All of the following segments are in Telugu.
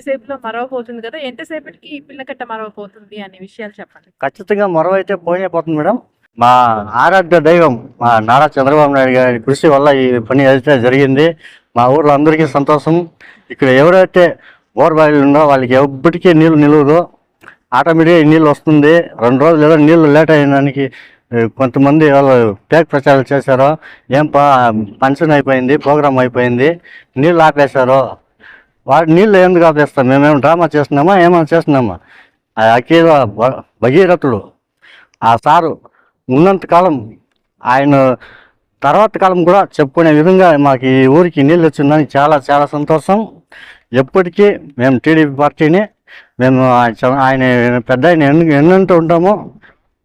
సేపులో మరవబోతుంది కదా! ఎంతసేపటికి ఈ పిల్లకట్ట మరవబోతుంది అనే విషయాలు చెప్పండి. ఖచ్చితంగా మరవైతే పోయిపోతుంది మేడం. మా ఆరాధ్య దైవం మా నారా చంద్రబాబు నాయుడు గారి కృషి వల్ల ఈ పని అయితే జరిగింది. మా ఊర్లో అందరికీ సంతోషం. ఇక్కడ ఎవరైతే బోర్బాయిలు ఉందో వాళ్ళకి ఎప్పటికీ నీళ్ళు నిలవదు. ఆటోమేటిక్గా నీళ్ళు వస్తుంది. 2 రోజులు ఏదో నీళ్ళు లేట్ అయినానికి కొంతమంది వాళ్ళు ఫేక్ ప్రచారాలు చేశారు. ఫంక్షన్ అయిపోయింది, ప్రోగ్రామ్ అయిపోయింది, నీళ్ళు ఆపేశారు. వాడు నీళ్ళు ఎందుకు ఆపేస్తాం? మేమేమో డ్రామా చేస్తున్నామా, ఏమైనా చేస్తున్నామా? ఆ అఖిల భగీరథుడు ఆ సారు ఉన్నంతకాలం ఆయన తర్వాత కాలం కూడా చెప్పుకునే విధంగా మాకు ఈ ఊరికి నీళ్ళు వచ్చిందని చాలా చాలా సంతోషం. ఎప్పటికీ మేము టీడీపీ పార్టీని మేము ఆయన పెద్ద ఆయన ఎన్నంటూ ఉంటాము.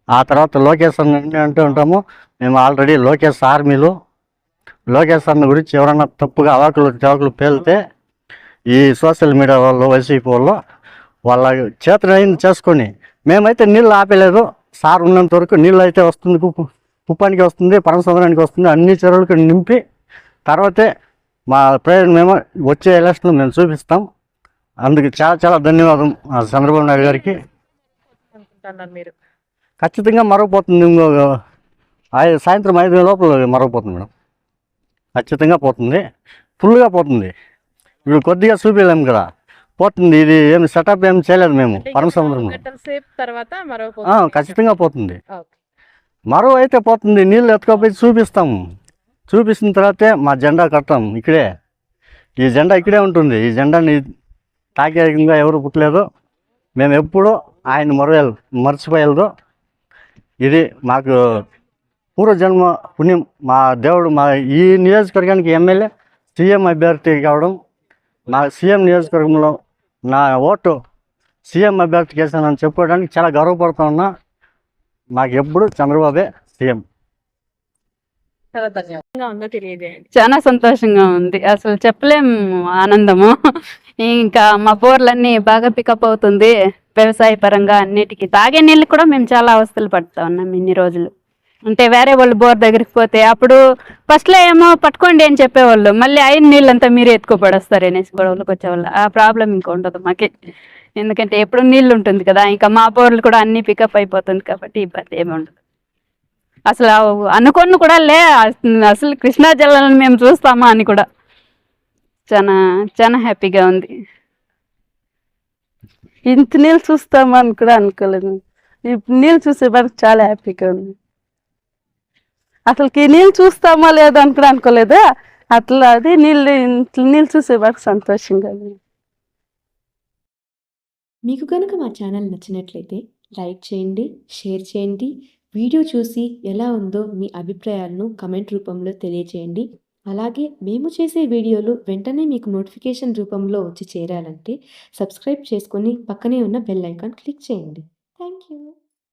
ఆ తర్వాత లోకేష్ అన్న అంటూ ఉంటాము. మేము ఆల్రెడీ లోకేష్ ఆర్మీలు. లోకేష్ అన్న గురించి ఎవరన్నా తప్పుగా అవాకులు పేలితే ఈ సోషల్ మీడియా వాళ్ళు, వైసీపీ వాళ్ళు వాళ్ళ చేతనైంది చేసుకొని మేమైతే నీళ్ళు ఆపేలేదు. సార్ ఉన్నంత వరకు నీళ్ళు అయితే వస్తుంది, కుప్పానికి వస్తుంది, పరమసముద్రానికి వస్తుంది, అన్ని చెరువులకు నింపి తర్వాతే మా ప్రయోజనం మేము వచ్చే ఎలక్షన్లో మేము చూపిస్తాం. అందుకు చాలా చాలా ధన్యవాదం చంద్రబాబు నాయుడు గారికి. మీరు ఖచ్చితంగా మరవపోతుంది. సాయంత్రం 5 లోపల మరవపోతుంది మేడం. ఖచ్చితంగా పోతుంది, ఫుల్గా పోతుంది. ఇప్పుడు కొద్దిగా చూపించలేము కదా, పోతుంది. ఇది ఏమి సెటప్ ఏమి చేయలేదు మేము పరమసముద్రం. ఖచ్చితంగా పోతుంది. మరో అయితే పోతుంది. నీళ్ళు ఎత్తుకోపోయి చూపిస్తాము. చూపించిన తర్వాతే మా జెండా కడతాం. ఇక్కడే ఈ జెండా ఇక్కడే ఉంటుంది. ఈ జెండాని తాకేకంగా ఎవరు పుట్టలేదు. మేము ఎప్పుడూ ఆయన మర్చిపోయలేదు. ఇది మాకు పూర్వజన్మ పుణ్యం. మా దేవుడు మా ఈ నియోజకవర్గానికి ఎమ్మెల్యే సీఎం అభ్యర్థి కావడం, మా సీఎం నియోజకవర్గంలో నా ఓటు సీఎం అభ్యర్థికి వేసానని చెప్పుకోవడానికి చాలా గర్వపడుతూ ఉన్నా. మాకు ఎప్పుడు చంద్రబాబే సీఎం. చాలా సంతోషంగా ఉంది. అసలు చెప్పలేము ఆనందము. ఇంకా మా బోర్లన్నీ బాగా పికప్ అవుతుంది. వ్యవసాయ పరంగా అన్నిటికీ తాగే నీళ్ళు కూడా మేము చాలా అవస్థలు పడుతూ ఉన్నాం ఇన్ని రోజులు. అంటే వేరే వాళ్ళు బోర్ దగ్గరికి పోతే అప్పుడు ఫస్ట్లో ఏమో పట్టుకోండి అని చెప్పేవాళ్ళు, మళ్ళీ అయిన నీళ్ళంతా మీరే ఎత్తుకోపడేస్తారు అనేసి గొడవలకు వచ్చేవాళ్ళు. ఆ ప్రాబ్లం ఇంకా ఉండదు మాకి, ఎందుకంటే ఎప్పుడు నీళ్ళు ఉంటుంది కదా. ఇంకా మా బోర్లు కూడా అన్నీ పికప్ అయిపోతుంది కాబట్టి ఇబ్బంది ఏమి ఉండదు. అసలు అనుకోని కూడా అసలు కృష్ణా జిల్లాలను మేము చూస్తామా అని కూడా చాలా చాలా హ్యాపీగా ఉంది. ఇంత నీళ్ళు చూస్తామా అని కూడా అనుకోలేదు. ఇప్పుడు నీళ్ళు చూసే వరకు చాలా హ్యాపీగా ఉంది. అసలుకి నీళ్ళు చూస్తామా లేదా అని కూడా అనుకోలేదు. అట్లా అది నీళ్ళు చూసే వరకు సంతోషంగా ఉంది. మీకు కనుక మా ఛానల్ నచ్చినట్లయితే లైక్ చేయండి, షేర్ చేయండి. వీడియో చూసి ఎలా ఉందో మీ అభిప్రాయాలను కమెంట్ రూపంలో తెలియజేయండి. అలాగే మేము చేసే వీడియోలు వెంటనే మీకు నోటిఫికేషన్ రూపంలో వచ్చి చేరాలంటే సబ్స్క్రైబ్ చేసుకొని పక్కనే ఉన్న బెల్ ఐకాన్ క్లిక్ చేయండి. Thank you.